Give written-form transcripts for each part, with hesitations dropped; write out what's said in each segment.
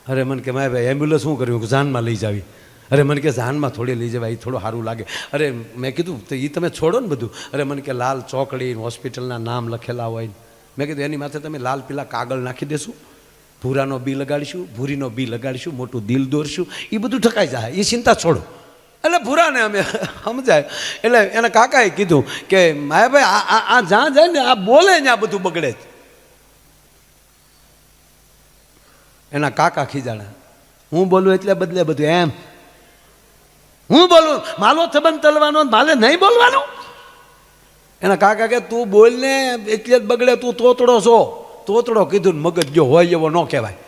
અરે મને કે મારે ભાઈ એમ્બ્યુલન્સ શું કર્યું જાનમાં લઈ જાવી. અરે મને કે જાનમાં થોડી લઈ જવાય, એ થોડું સારું લાગે. અરે મેં કીધું તો એ તમે છોડો ને બધું. અરે મને કે લાલ ચોકડી હોસ્પિટલના નામ લખેલા હોય. મેં કીધું એની માથે તમે લાલ પીલા કાગળ નાખી દેશું, ભૂરાનો બી લગાડીશું, ભૂરીનો બી લગાડીશું, મોટું દિલ દોરશું, એ બધું ઠકાઈ જાય, એ ચિંતા છોડો. એટલે ભૂરાને અમે સમજાય. એટલે એના કાકાએ કીધું કે માયાભાઈ આ જ્યાં જાય ને આ બોલે ને આ બધું બગડે જ. એના કાકા ખીજાણા, હું બોલું એટલે બદલે બધું એમ. હું બોલું માલો સંબંધ તલવાનો, માલે નહીં બોલવાનું. એના કાકા કે તું બોલ ને એટલે જ બગડે, તું તોતડો છો. તોતડો કીધું ને મગજ જો હોય એવો ન કહેવાય.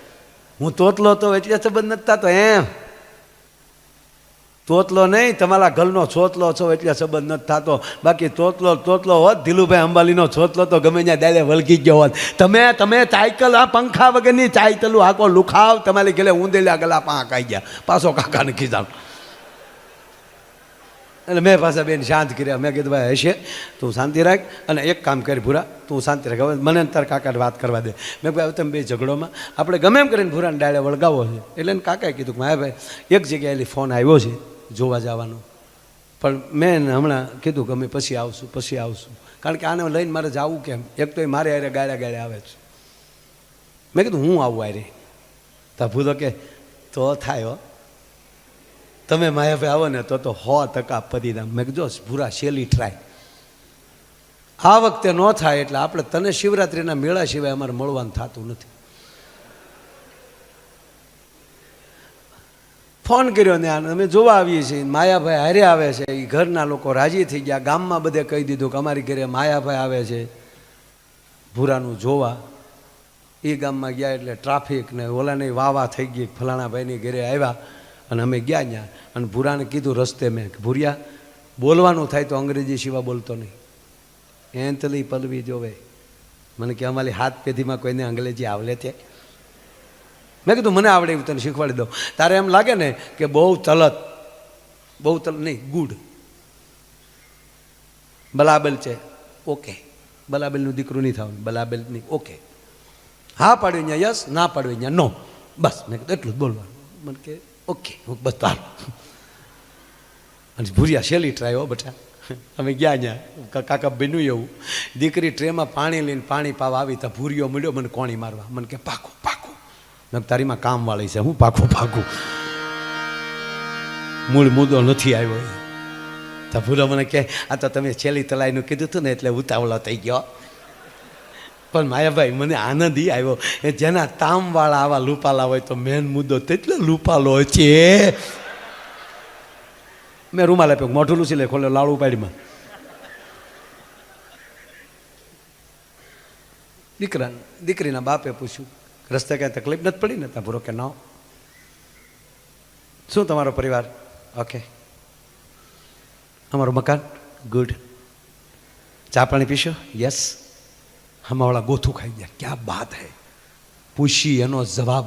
હું તોતલો તો એટલે સંબંધ નથી થતો એમ. તોતલો નહીં, તમારા ઘરનો છોતલો છો એટલે સંબંધ નથી થતો. બાકી તોતલો હોત, ધીલુભાઈ અંબાલીનો છોતલો તો ગમે ત્યાં દાડે વળગી ગયો હોત. તમે સાયકલ આ પંખા વગરની સાયકલું આખો લુખાવ તમારી ગેલે ઊંધેલા ગલા પાંખ આવી ગયા. પાછો કાકાને ખીજાણ. એટલે મેં પાછા બેન શાંત કર્યા. મેં કીધું ભાઈ હશે તું શાંતિ રાખ, અને એક કામ કરી ભૂરા તું શાંતિ રાખ, હવે મને તાર કાકાને વાત કરવા દે. મેં કહ્યું હવે તમે બે ઝઘડોમાં આપણે ગમે એમ કરીને ભૂરાને ડાળે વળગાવો છે. એટલે એને કાકાએ કીધું કે માયા ભાઈ એક જગ્યાએ ફોન આવ્યો છે જોવા જવાનો, પણ મેં હમણાં કીધું કે અમે પછી આવશું. કારણ કે આને લઈને મારે જવું કેમ, એક તો એ મારે હારે ગાળ્યા આવે છે. મેં કીધું હું આવું હારે. તો ભૂલો કે તો થાય હો, તમે માયાભાઈ આવો ને તો 100% પરિણામ. મેં કીધું ભૂરા શેલી ટ્રાય, આ વખતે ન થાય એટલે આપણે તને શિવરાત્રિના મેળા સિવાય અમારે મળવાનું થતું નથી. ફોન કર્યો ને અમે જોવા આવીએ છીએ. માયાભાઈ હારે આવે છે, એ ઘરના લોકો રાજી થઈ ગયા. ગામમાં બધે કહી દીધું કે અમારી ઘરે માયાભાઈ આવે છે ભૂરાનું જોવા. એ ગામમાં ગયા એટલે ટ્રાફિક ને ઓલાની વાવા થઈ ગઈ, ફલાણા ભાઈની ઘરે આવ્યા અને અમે ગયા ત્યાં. અને ભૂરાને કીધું રસ્તે મેં કે ભૂરિયા બોલવાનું થાય તો અંગ્રેજી સિવાય બોલતો નહીં, એંતલી પલવી જોવે. મને કે અમારી હાથ પેઢીમાં કોઈને અંગ્રેજી આવડે છે? મેં કીધું મને આવડે એવું તને શીખવાડી દઉં. તારે એમ લાગે ને કે બહુ તલત નહીં, ગુડ બલાબલ છે, ઓકે. બલાબલનું દીકરું નહીં થવાનું, બલાબલ નહીં, ઓકે. હા પાડ્યું ત્યાં યસ, ના પાડ્યું ત્યાં નો, બસ. મેં કીધું એટલું જ બોલવાનું. મને કે ઓકે, બસ તાર. અને ભૂરિયા શેલી ટ્રાય હો બટા. અમે ગયા ત્યાં કાકા બન્યું એવું. દીકરી ટ્રેમાં પાણી લઈને પાણી પાવા આવી તો ભૂરિયો મળ્યો મને કોણી મારવા. મને કે પાકું તારીમાં કામવાળી છે, હું પાકું મૂળ મુદ્દો નથી આવ્યો. તો ભૂરો મને કહે આ તો તમે છેલ્લી તલાઈનું કીધું હતું ને એટલે ઉતાવળો થઈ ગયો. પણ માયાભાઈ મને આનંદ એ આવ્યો, જેના તામવાળા આવા લૂપાલા હોય તો મેન મુદ્દો તેટલો લૂપાલો છે. મેં રૂમાલ આપ્યો, મોઢું લૂસી લે, ખોલ્યો લાડુ પાડીમાં. દીકરીના બાપે પૂછ્યું રસ્તે કાંઈ તકલીફ નથી પડી ને? ત્યાં ભૂરો કે ના. શું તમારો પરિવાર? ઓકે. અમારું મકાન ગુડ. ચા પાણી પીશો? યસ. હમાવાળા ગોથું ખાઈ ગયા, ક્યાં બાત હે. પૂછી એનો જવાબ.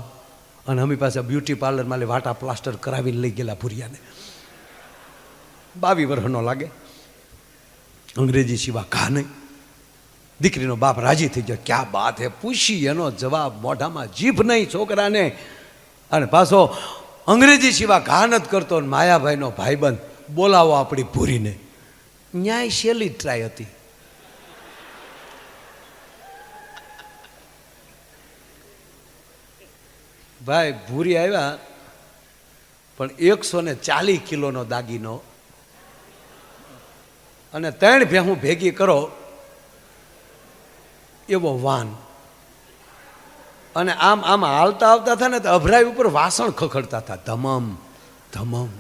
અને અમી પાસે બ્યુટી પાર્લરમાં વાટા પ્લાસ્ટર કરાવીને લઈ ગયેલા ભૂરિયાને. 22 વર્ષનો લાગે, અંગ્રેજી સિવા કા નહીં. દીકરીનો બાપ રાજી થઈ ગયો, ક્યાં બાત હે. પૂછી એનો જવાબ, મોઢામાં જીભ નહીં છોકરાને. અને પાછો અંગ્રેજી સિવા ઘા નથી કરતો. માયાભાઈનો ભાઈબંધ બોલાવો આપણી ભૂરીને. ન્યાય શેલી ટ્રાય હતી. ભાઈ ભૂરી આવ્યા, પણ 140 કિલોનો દાગીનો અને 3 ભેહું ભેગી કરો એવો વાન. અને આમ હાલતા આવતા હતા ને તો અભરાઈ ઉપર વાસણ ખખડતા હતા, ધમમ.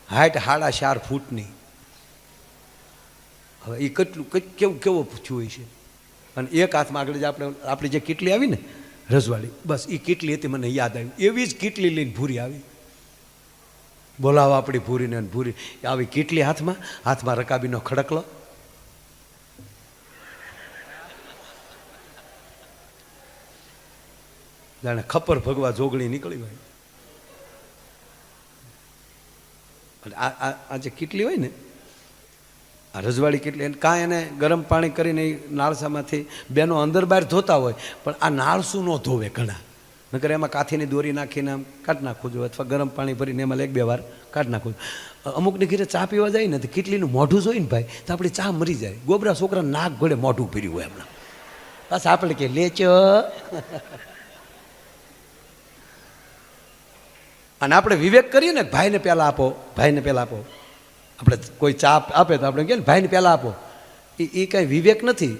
હાઈટ 4.5 ફૂટની. હવે એ કેવો પૂછ્યું હોય છે. અને એક હાથમાં આગળ જ આપણી જે કીટલી આવી ને રજવાડી, બસ એ કીટલી હતી. મને યાદ આવી, એવી જ કીટલી લઈને ભૂરી આવી. બોલાવો આપણી ભૂરીને. ભૂરી આવી કીટલી હાથમાં રકાબીનો ખડકલો. જાણે ખપર ભગવા જોગણી નીકળી હોય. આ જે કીટલી હોય ને, આ રજવાડી કીટલી, એને કાંઈ એને ગરમ પાણી કરીને નાળસામાંથી બેનો અંદર બહાર ધોતા હોય, પણ આ નાળસું ન ધોવે ઘણા. નકર એમાં કાથીની દોરી નાખીને આમ કાઢી નાખવું જોઈએ, અથવા ગરમ પાણી ભરીને એમાં 1-2 વાર કાઢી નાખવું. અમુકની ઘરે ચા પીવા જાય ને તો કેટલીનું મોઢું જોઈને ભાઈ તો આપણી ચા મરી જાય. ગોબરા છોકરા નાક ઘોડે મોઢું પીર્યું હોય હમણાં, બસ આપણે કે લેચો. અને આપણે વિવેક કરીએ ને, ભાઈને પહેલાં આપો, ભાઈને પહેલાં આપો. આપણે કોઈ ચા આપે તો આપણે કહે ને ભાઈને પહેલાં આપો, એ કાંઈ વિવેક નથી.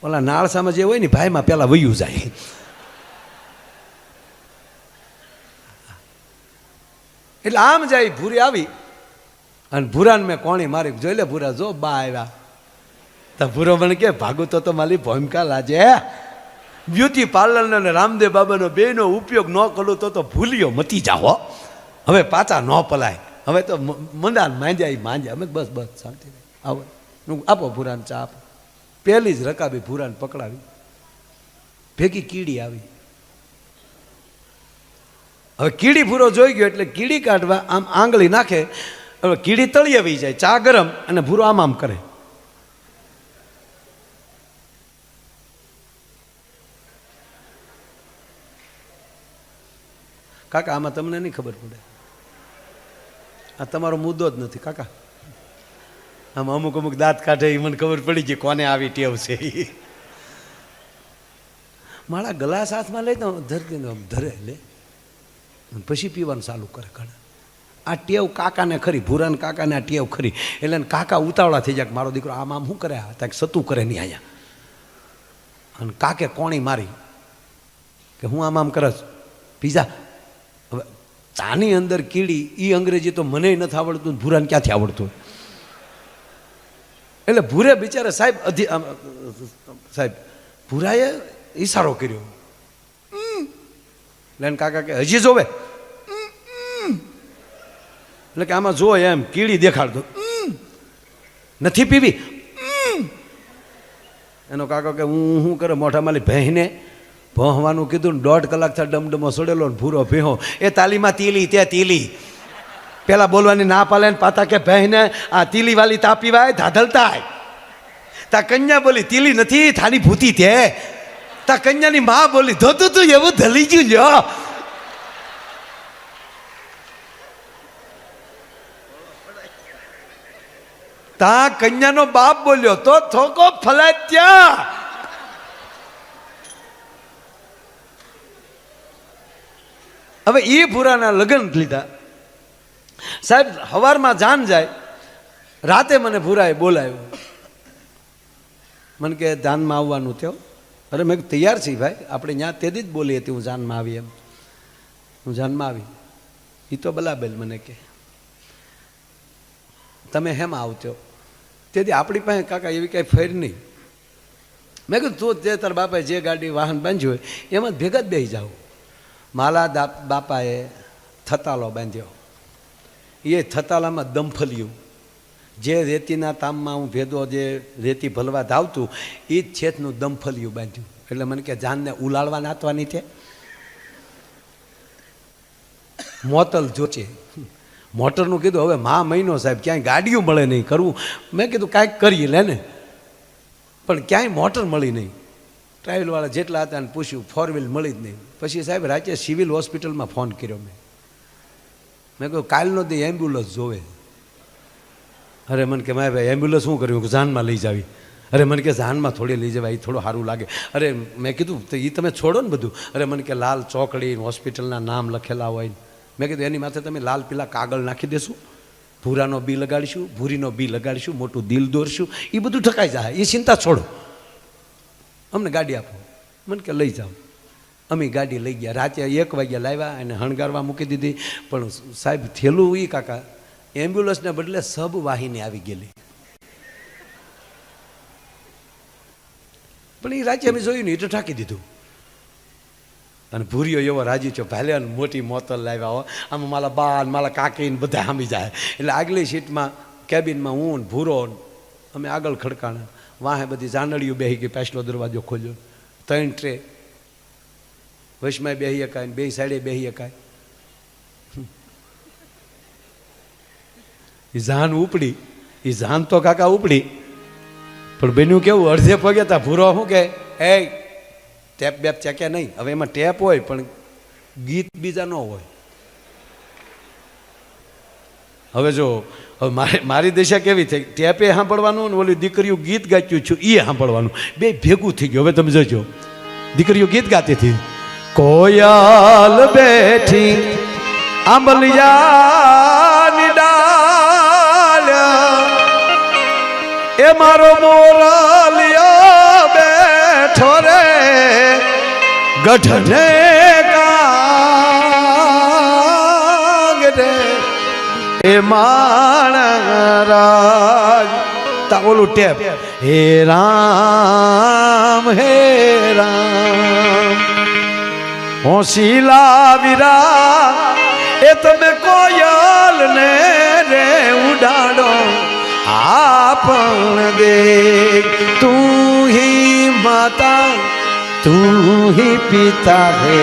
ઓલા નાળસામાં જે હોય ને ભાઈમાં પહેલાં વયું જાય. એટલે આમ જાય. ભૂરી આવી અને ભૂરાને મેં કોણી મારી, જોઈ લે ભૂરા જો બા આવ્યા. તો ભૂરો મને કે ભાગું તો મારી ભૂમિકા લાજે. બ્યુટી પાર્લરનો અને રામદેવ બાબાનો બેનો ઉપયોગ ન કરું તો ભૂલ્યો મતી જાઓ. હવે પાછા ન પલાય. હવે તો મંદાન માંજ્યા માંજ્યા. અમે બસ બસ શાંતિ આવો, આપો ભૂરાને ચા આપો. પહેલી જ રકાબી ભૂરાને પકડાવી, ભેગી કીડી આવી. હવે કીડી ભૂરો જોઈ ગયો એટલે કીડી કાઢવા આમ આંગળી નાખે. હવે કીડી તળિયે વહી જાય, ચા ગરમ અને ભૂરો આમ આમ કરે. કાકા આમાં તમને નહીં ખબર પડે, આ તમારો મુદ્દો જ નથી કાકા. આમ અમુક અમુક દાંત કાઢે એ મને ખબર પડી ગઈ કોને આવી ટેવ છે. મારા ગ્લાસ હાથમાં લઈ તો ધરતી ધરે લે પછી પીવાનું ચાલુ કરે. ઘણા આ ટેવ કાકાને ખરી, ભૂરાન કાકાને આ ટેવ ખરી. એટલે કાકા ઉતાવળા થઈ જાય કે મારો દીકરો આમ આમ શું કરે, ત્યાં સતું કરે નહીં અહીંયા. અને કાકે કોણી મારી કે હું આમ આમ કરસ પીઝા. હવે ચાની અંદર કીડી, એ અંગ્રેજી તો મને નથી આવડતું, ભૂરાને ક્યાંથી આવડતું. એટલે ભૂરે બિચારા સાહેબ ભૂરાએ ઈશારો કર્યો. એટલે કાકા કે હજી જોવે, એટલે કે આમાં જો એમ કીડી દેખાડતો નથી પીવી. એનો કાકો કે હું શું કરે મોઢા માલી ભેંને ભોંહવાનું કીધું ને 1.5 કલાક થયા ડમડમો સડેલો ને ભૂરો ભેહો. એ તાલીમાં તીલી તે તીલી પેલા બોલવાની ના પાલે ને પાતા કે ભેંને આ તીલી વાલી તા પીવાય ધાધલતા. તા કન્યા બોલી તીલી નથી થાળી ભૂતી તે. તા કન્યાની માં બોલી ધોતું તું એવું ધલી ગયું લ્યો. તા કન્યાનો બાપ બોલ્યો તો થોકો ફલાત્યા. હવે એ ભૂરાના લગ્ન લીધા. સાહેબ સવારમાં જાન જાય, રાતે મને ભૂરાએ બોલાવ્યો. મને કે જાનમાં આવવાનું થયો. અરે મેં તૈયાર છીએ ભાઈ, આપણે ત્યાં તેથી જ બોલી હતી હું જાનમાં આવી એમ. હું જાનમાં આવી. એ તો બલાબેલ મને કે તમે હેમાં આવતો. તેથી આપણી પાસે કાકા એવી કાંઈ ફેર નહીં. મેં કીધું તું જે તાર બાપાએ જે ગાડી વાહન બાંધ્યું હોય એમાં જ ભેગા જ બેસી જાઓ. માલા બાપાએ થતાલો બાંધ્યો. એ થતાલામાં દમફલિયું, જે રેતીના તામમાં હું ભેદો જે રેતી ભલવા ધાવતું એ જ છેતનું દમફલિયું બાંધ્યું. એટલે મને કે જાનને ઉલાળવા નાતવાની છે. મોતલ જોચે મોટરનું કીધું હવે મહિનો સાહેબ ક્યાંય ગાડીઓ મળે નહીં કરવું. મેં કીધું કાંઈક કરીએ લે ને, પણ ક્યાંય મોટર મળી નહીં. ટ્રાવેલવાળા જેટલા હતા ને પૂછ્યું, 4 વ્હીલ મળી જ નહીં. પછી સાહેબ રાતે સિવિલ હોસ્પિટલમાં ફોન કર્યો મેં કહ્યું કાલનો દી એમ્બ્યુલન્સ જોવે. અરે મને કે મારે ભાઈ એમ્બ્યુલન્સ શું કર્યું કે જાનમાં લઈ જાવી. અરે મને કે જાનમાં થોડી લઈ જવાય, એ થોડું સારું લાગે. અરે મેં કીધું તો એ તમે છોડો ને બધું. અરે મને કે લાલ ચોકડી હોસ્પિટલના નામ લખેલા હોય. મેં કીધું એની માથે તમે લાલ પીલા કાગળ નાખી દેશું, ભૂરાનો બી લગાડીશું, ભૂરીનો બી લગાડીશું, મોટું દિલ દોરશું, એ બધું ઠકાઈ જાય. એ ચિંતા છોડો, અમને ગાડી આપો. મને કે લઈ જાઓ. અમે ગાડી લઈ ગયા. રાતે 1 વાગ્યા લાવ્યા અને હણગારવા મૂકી દીધી. પણ સાહેબ થયેલું એ કાકા એમ્બ્યુલન્સને બદલે સબ વાહિની આવી ગયેલી. પણ એ રાતે અમે જોયું ને એ તો ઠાકી દીધું. અને ભૂરીઓ એવો રાજી છો ભાલે મોટી મોતલ લાવ્યા હો. આમાં મારા બા મારા કાકી ને બધા સામી જાય. એટલે આગલી સીટમાં કેબિનમાં હું ને ભૂરો અમે આગળ ખડકાણા. વાહે બધી જાનડીઓ બેસી ગઈ. પાછલો દરવાજો ખોલ્યો. 3 ટ્રે વશમાં બેસી શકાય, 2 સાઈડે બેસી શકાય. એ જાન ઉપડી. એ જાન તો કાકા ઉપડી, પણ બન્યું કેવું અડધે પગે તા ભૂરો શું કે એ ટેપ બેપ ચેક્યા નહીં. હવે એમાં ટેપ હોય પણ ગીત બીજા ન હોય. હવે જો હવે મારી દિશા કેવી થઈ, ટેપે સાંભળવાનું ને ઓલી દીકરીઓ ગીત ગાચ્યું છું એ સાંભળવાનું, બે ભેગું થઈ ગયું. હવે તમે જોજો, દીકરીઓ ગીત ગાતી હતી, કોયલ બેઠી આંબલિયાની ડાળ્યા, એ મારો મોરલિયો બેઠો રે ગઢને કાંગરે, એ માણરાજ તા ઓલું ટેપ, હે રામ હે રામ હોશીલા વીરા, એ તમે કોયલ ને રે ઉડાડો આપણ દે, તું હી માતા તું હી પિતા હે,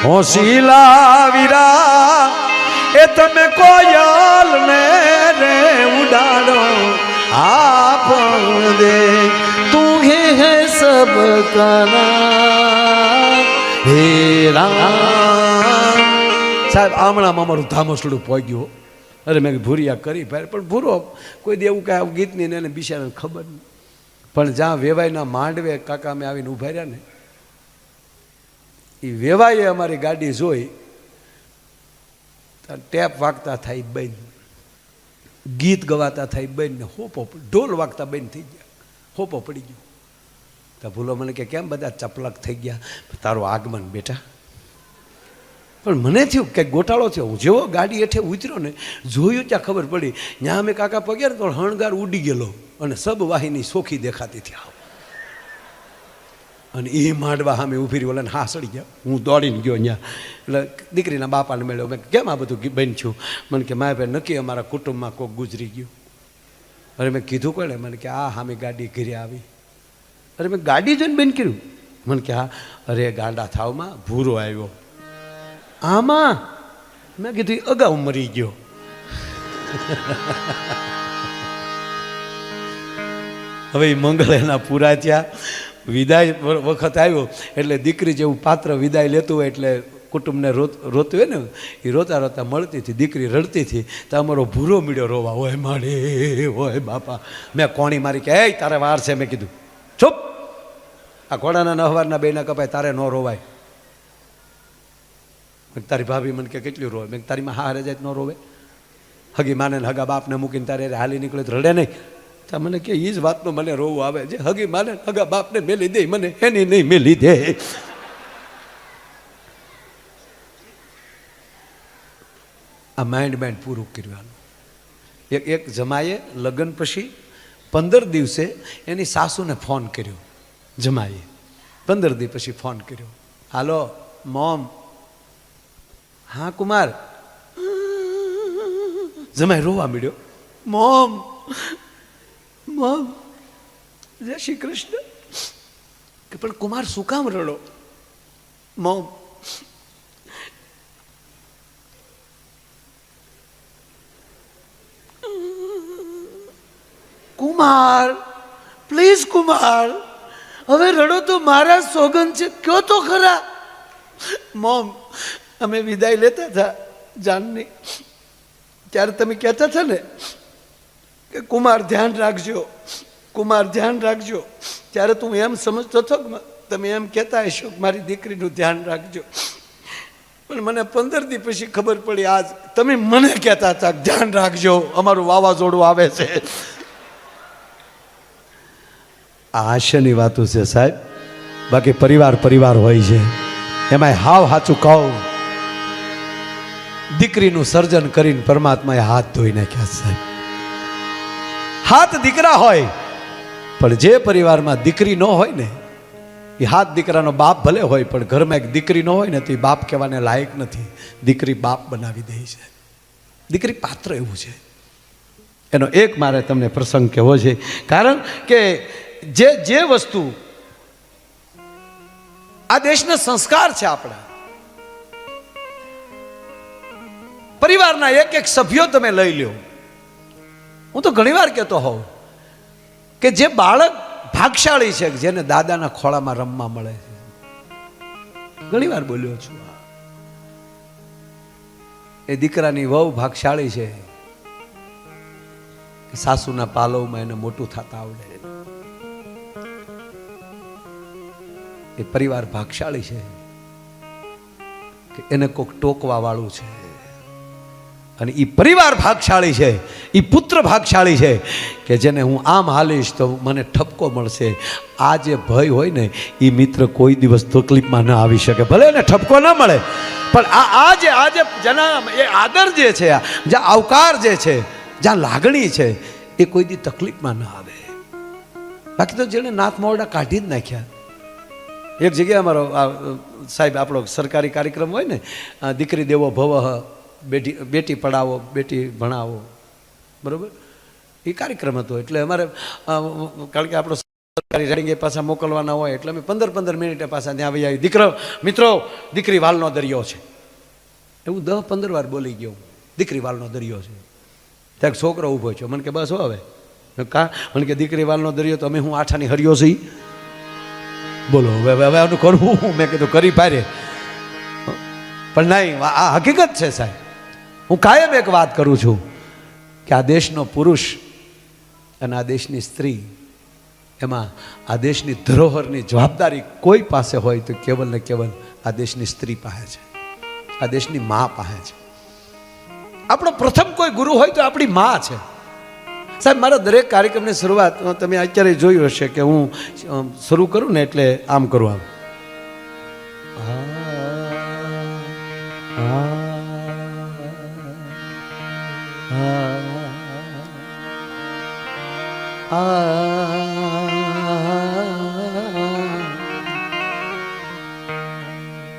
હોશીલા વીરા, એ તમે કોયલ ને રે ઉડાડો આપણ દે, તું હે સબ કના હે રામ. સાહેબ આમણામાં અમારું ધામસડું પહોંચ્યું. અરે મેં ભૂરિયા કરી પણ ભૂરો કોઈ દે એવું કાંઈ આવું ગીત નહીં, એને બિચારાને ખબર નહીં. પણ જ્યાં વેવાઈના માંડવે કાકા અમે આવીને ઊભા રહ્યા ને, એ વેવાઈએ અમારી ગાડી જોઈ, ટેપ વાગતા થાય બંધ, ગીત ગવાતા થાય બંધ, ને હોપો ઢોલ વાગતા બંધ થઈ ગયા, હોપો પડી ગયો. તો ભૂલો મને કે કેમ બધા ચપલક થઈ ગયા, તારું આગમન બેટા. પણ મને થયું કે ગોટાળો થયો. હું જેવો ગાડી હેઠે ઉતર્યો ને, જોયું ત્યાં ખબર પડી, ત્યાં અમે કાકા પગ્યા ને તો હણગાર ઉડી ગયેલો અને સબ વાહિની સોખી દેખાતી હતી. અને એ માંડવા સામે ઊભી રહી, ઓલાને હા સડી ગયા. હું દોડીને ગયો ત્યાં, એટલે દીકરીના બાપાને મળ્યો. મેં કેમ આ બધું બન છું? મને કે મારે ભાઈ નક્કી અમારા કુટુંબમાં કોઈક ગુજરી ગયું. અરે મેં કીધું કોને? મને કે આ સામે ગાડી ઘરે આવી. અરે મેં ગાડી જોઈને બેન કર્યું. મને કે હા. અરે ગાંડા થાવમાં ભૂરો આવ્યો. આમાં મેં કીધું અગાઉ મરી ગયો. હવે એ મંગળ એના પૂરા થયા, વિદાય વખત આવ્યો એટલે દીકરી જેવું પાત્ર વિદાય લેતું હોય એટલે કુટુંબને રોતું હોય ને, એ રોતા રોતા મળતી હતી. દીકરી રડતી હતી તો અમારો ભૂરો મીડ્યો રોવા, હોય માડે હોય બાપા. મેં કોણી મારી કે એ તારે વાર છે. મેં કીધું ચૂપ, આ ઘોડાના નહવારના બેના કપાય, તારે ન રોવાય. તારી ભાભી મને કે કેટલું રોવે? મેં તારી માં હારે જાય ન રોવે? હગી માને હગા બાપને મૂકીને તારે હાલી નીકળે તો રડે નહીં? તો મને કે એ જ વાતનો મને રોવું આવે, જે હગી માને હગા બાપને મેલી દે મને એની નહીં મેલી દે. આ માઇન્ડ પૂરું કરવાનું. એક જમાએ લગ્ન પછી 15 દિવસે એની સાસુને ફોન કર્યો. જમાએ 15 દિવસ પછી ફોન કર્યો, હાલો મોમ. હા કુમાર. જમાઈ રોવા મળ્યો, મોમ મોમ જય શ્રી કૃષ્ણ. કે પણ કુમાર શું કામ રડો? મોમ કુમાર પ્લીઝ કુમાર, હવે રડો તો મારા સોગન છે, કયો તો ખરા. મોમ અમે વિદાય લેતા હતા જાનની, ત્યારે તમે કહેતા હતા ને કે કુમાર ધ્યાન રાખજો, કુમાર ધ્યાન રાખજો, ત્યારે તું એમ સમજતો હતો કે તમે એમ કહેતા હશો કે મારી દીકરીનું ધ્યાન રાખજો. પણ મને 15 દિવસ પછી ખબર પડી, આજ તમે મને કહેતા હતા ધ્યાન રાખજો, અમારું વાવાઝોડું આવે છે. આ હાસ્યની વાતો છે સાહેબ, બાકી પરિવાર હોય છે. એમાં હાવ સાચું કહું, દીકરીનું સર્જન કરીને પરમાત્માએ હાથ ધોઈ નાખ્યા સાહેબ. હાથ દીકરા હોય, પણ જે પરિવારમાં દીકરી ન હોય ને, એ હાથ દીકરાનો બાપ ભલે હોય, પણ ઘરમાં એક દીકરી ન હોય ને તો એ બાપ કહેવાને લાયક નથી. દીકરી બાપ બનાવી દે છે. દીકરી પાત્ર એવું છે. એનો એક મારે તમને પ્રસંગ કહેવો છે, કારણ કે જે વસ્તુ આ દેશના સંસ્કાર છે આપણા, પરિવારના એક સભ્યો તમે લઈ લો. હું તો ઘણીવાર કહેતો હોઉં કે જે બાળક ભાગશાળી છે કે જેને દાદાના ખોળામાં રમવા મળે છે. ઘણી વાર બોલ્યો છું, એ દીકરાની વહુ ભાગશાળી છે કે સાસુના પાલવમાં એને મોટું થતા આવડે. એ પરિવાર ભાગશાળી છે કે એને કોઈક ટોકવા વાળું છે. અને એ પરિવાર ભાગશાળી છે, એ પુત્ર ભાગશાળી છે કે જેને હું આમ હાલીશ તો મને ઠપકો મળશે. આ જે ભય હોય ને એ મિત્ર કોઈ દિવસ તકલીફમાં ન આવી શકે. ભલે એને ઠપકો ન મળે, પણ આજે જેના એ આદર જે છે, જ્યાં આવકાર જે છે, જ્યાં લાગણી છે, એ કોઈ દી તકલીફમાં ન આવે. બાકી તો જેને નાથ મોરડા કાઢી જ નાખ્યા. એક જગ્યાએ અમારો સાહેબ આપણો સરકારી કાર્યક્રમ હોય ને, દીકરી દેવો ભવ, બેટી પઢાવો બેટી ભણાવો, બરાબર, એ કાર્યક્રમ હતો. એટલે અમારે કારણ કે આપણો સરકારી રેડિંગ એ પાછા મોકલવાના હોય એટલે અમે 15 મિનિટે પાછા ત્યાં આવી આવી. મિત્રો દીકરી વાલનો દરિયો છે, એવું 10-15 વાર બોલી ગયો. દીકરી વાલનો દરિયો છે. ત્યાં છોકરો ઊભો છે, મને કે બસ હવે કા, મને કે દીકરી વાલનો દરિયો તો અમે હું આઠાની હરિયો છું. બોલો હવે આનું કરવું? મેં કીધું કરી પારે, પણ નહીં, આ હકીકત છે સાહેબ. હું કાયમ એક વાત કરું છું કે આ દેશનો પુરુષ અને આ દેશની સ્ત્રી, એમાં આ દેશની ધરોહરની જવાબદારી કોઈ પાસે હોય તો કેવલ ને કેવલ આ દેશની સ્ત્રી પાસે છે, આ દેશની મા પાસે છે. આપણો પ્રથમ કોઈ ગુરુ હોય તો આપણી મા છે. સાહેબ, મારા દરેક કાર્યક્રમની શરૂઆત તમે અત્યારે જોયું હશે કે હું શરૂ કરું ને એટલે આમ કરું,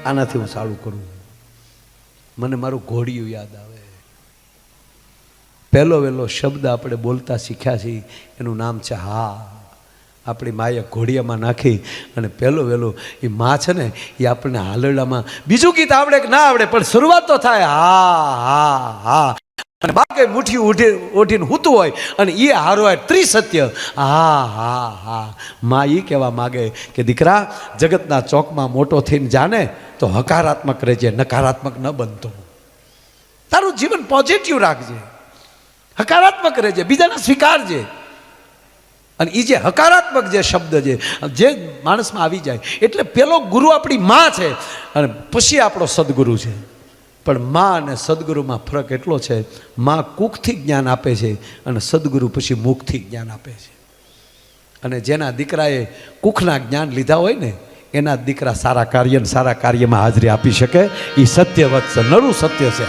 આનાથી હું ચાલુ કરું. મને મારું ઘોડિયું યાદ આવે. પહેલો વહેલો શબ્દ આપણે બોલતા શીખ્યા છીએ એનું નામ છે હા. આપણી માએ ઘોડિયામાં નાખી અને પહેલો વહેલો એ મા છે ને, એ આપણને હાલરડામાં બીજું ગીત આવડે કે ના આવડે પણ શરૂઆત તો થાય હા હા હા. અને બાકી મુઠ્ઠી ઓઢીને હૂતું હોય અને એ હારો હોય ત્રિસત્ય હા હા હા. મા એ કહેવા માગે કે દીકરા, જગતના ચોકમાં મોટો થઈને જાને તો હકારાત્મક રહેજે, નકારાત્મક ન બનતો. તારું જીવન પોઝિટિવ રાખજે, હકારાત્મક રહેજે, બીજાને સ્વીકારજે. અને એ જે હકારાત્મક જે શબ્દ જે માણસમાં આવી જાય, એટલે પેલો ગુરુ આપણી મા છે અને પછી આપણો સદગુરુ છે. પણ મા અને સદગુરુમાં ફરક એટલો છે, મા કુખથી જ્ઞાન આપે છે અને સદગુરુ પછી મુખથી જ્ઞાન આપે છે. અને જેના દીકરાએ કુખના જ્ઞાન લીધા હોય ને, એના દીકરા સારા કાર્યમાં હાજરી આપી શકે. એ સત્યવત છે, નરું સત્ય છે.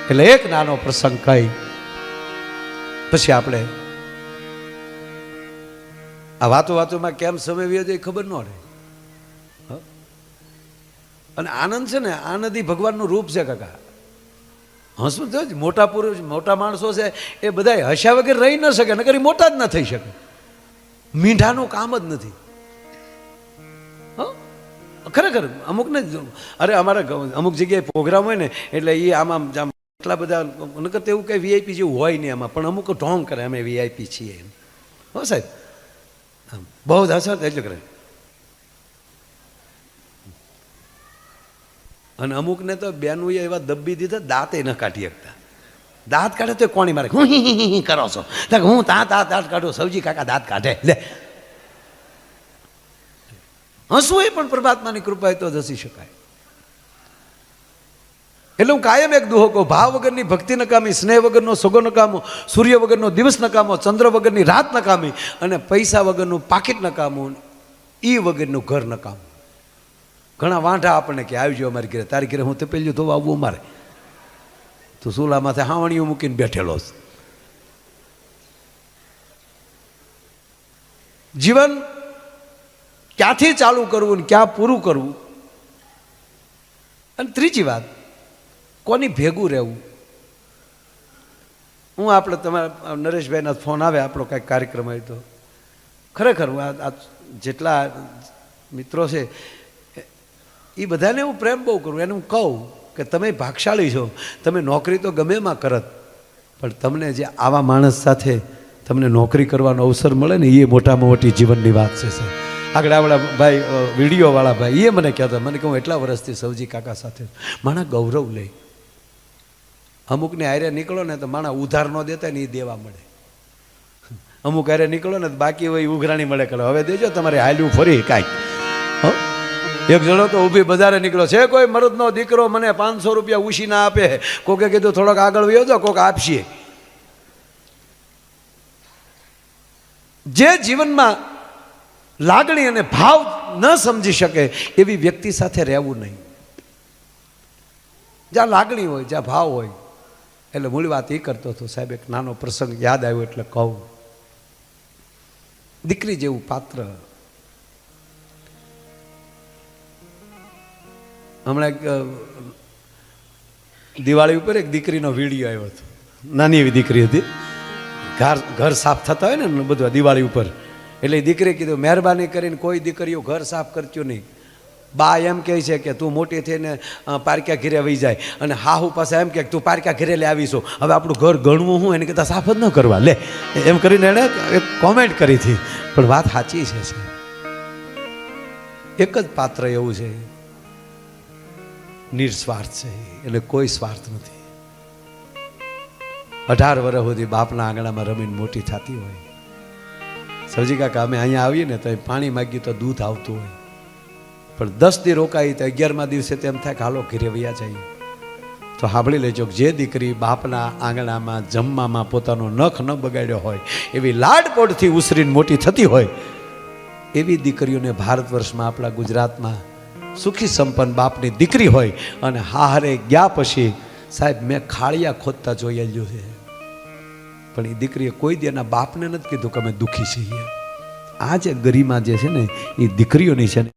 એટલે એક નાનો પ્રસંગ કહી પછી આપણે આ વાતોમાં કેમ સમય વ્યો જાય ખબર ન રહે. અને આનંદ છે ને, આનંદ ભગવાનનું રૂપ છે કાકા. હસવું તો મોટા પુરુષ, મોટા માણસો છે, એ બધા હસ્યા વગર રહી ન શકે, નકર મોટા જ ન થઈ શકે. મીંઢાનું કામ જ નથી. ખરેખર અમુકને, અરે અમારા અમુક જગ્યાએ પ્રોગ્રામ હોય ને એટલે એ આમ એટલા બધા, નકર તો એવું કંઈ વીઆઈપી જેવું હોય નહીં એમાં, પણ અમુક ઢોંગ કરે અમે વીઆઈપી છીએ. હો સાહેબ, બહુ હસત એટલે કરે. અને અમુકને તો બેનું એવા દબ્બી દીધા, દાંતે ન કાઢી શકતા. દાંત કાઢે તો કોણી મારે, હું કરો છો, હું દાંત કાઢું, સૌજી કાકા દાંત કાઢે. લે, હસવું એ પણ પરમાત્માની કૃપાએ તો જ હસી શકાય. એટલે હું કાયમ એક દુહો કહું, ભાવ વગરની ભક્તિ નકામી, સ્નેહ વગરનો સોગો નકામો, સૂર્ય વગરનો દિવસ નકામો, ચંદ્ર વગરની રાત નકામી, અને પૈસા વગરનું પાકીટ નકામું, ઈ વગરનું ઘર નકામું. ઘણા વાંઢા આપણને કે આવજો અમારી ઘરે, તારી ઘરે હું તો પેલું ધોવા આવવું અમારે, તું સુલા માથે હાવણીઓ મૂકીને બેઠેલો. જીવન ક્યાંથી ચાલુ કરવું ને ક્યાં પૂરું કરવું. અને ત્રીજી વાત, કોની ભેગું રહેવું. હું આપણે તમારા નરેશભાઈના ફોન આવે, આપણો કાંઈક કાર્યક્રમ હોય તો ખરેખર આ જેટલા મિત્રો છે એ બધાને હું પ્રેમ બહુ કરું. એને હું કહું કે તમે ભાગશાળી છો, તમે નોકરી તો ગમે એમાં કરત, પણ તમને જે આવા માણસ સાથે તમને નોકરી કરવાનો અવસર મળે ને એ મોટામાં મોટી જીવનની વાત છે સર. આગળ આવડા ભાઈ વિડીયોવાળા ભાઈ એ મને કહેતા, મને કહું એટલા વર્ષથી સૌજી કાકા સાથે માણા ગૌરવ લે. અમુકને હારે નીકળો ને તો માણા ઉધાર ન દેતા ને એ દેવા મળે. અમુક હારે નીકળો ને બાકી હોય ઉઘરાણી મળે કરો. હવે દેજો તમારે હાલ્યું ફરી કાંઈક. એક જણો તો ઊભી બજારે નીકળ્યો છે, કોઈ મરદનો દીકરો મને 500 રૂપિયા ઉછી ના આપે. કોકે કીધું થોડોક આગળ વયો જાઓ, કોક આપશે. જે જીવનમાં લાગણી અને ભાવ ન સમજી શકે એવી વ્યક્તિ સાથે રહેવું નહીં. જ્યાં લાગણી હોય, જ્યાં ભાવ હોય. એટલે મૂળ વાત એ કરતો હતો સાહેબ, એક નાનો પ્રસંગ યાદ આવ્યો એટલે કહું. દીકરી જેવું પાત્ર. હમણાં એક દિવાળી ઉપર એક દીકરીનો વિડીયો આવ્યો હતો. નાની એવી દીકરી હતી. ઘર સાફ થતા હોય ને બધું દિવાળી ઉપર, એટલે દીકરી કીધું મહેરબાની કરીને કોઈ દીકરીઓ ઘર સાફ કરજો નહીં. બા એમ કહે છે કે તું મોટી થઈને પારક્યા ઘીરે વહી જાય, અને હાહુ પાસે એમ કે તું પારક્યા ઘીરે લે આવીશું. હવે આપણું ઘર ગણવું હું એને કહેતા સાફ જ ન કરવા લે, એમ કરીને એણે એક કોમેન્ટ કરી હતી. પણ વાત સાચી છે. એક જ પાત્ર એવું છે, નિર્સ્વાર્થ છે, એટલે કોઈ સ્વાર્થ નથી. 18 વર્ષ સુધી બાપના આંગણામાં રમીને મોટી થતી હોય. સૌજી કાકા અમે અહીંયા આવીએ ને તો પાણી માગ્યું તો દૂધ આવતું હોય, પણ 10 દી રોકાઈ તો 11મા દિવસે તેમ થાય કે હાલો ઘરે વયા જઈએ. તો સાંભળી લેજો, જે દીકરી બાપના આંગણામાં જમવામાં પોતાનો નખ ન બગાડ્યો હોય, એવી લાડપોડથી ઉછરીને મોટી થતી હોય, એવી દીકરીઓને ભારત વર્ષમાં આપણા ગુજરાતમાં સુખી સંપન્ન બાપની દીકરી હોય. અને હારે ગયા પછી સાહેબ મેં ખાળિયા ખોદતા જોયેલું છે, પણ એ દીકરીએ કોઈ દી એના બાપને નથી કીધું કે અમે દુઃખી છીએ. આ જે ગરિમા જે છે ને એ દીકરીઓની છે ને.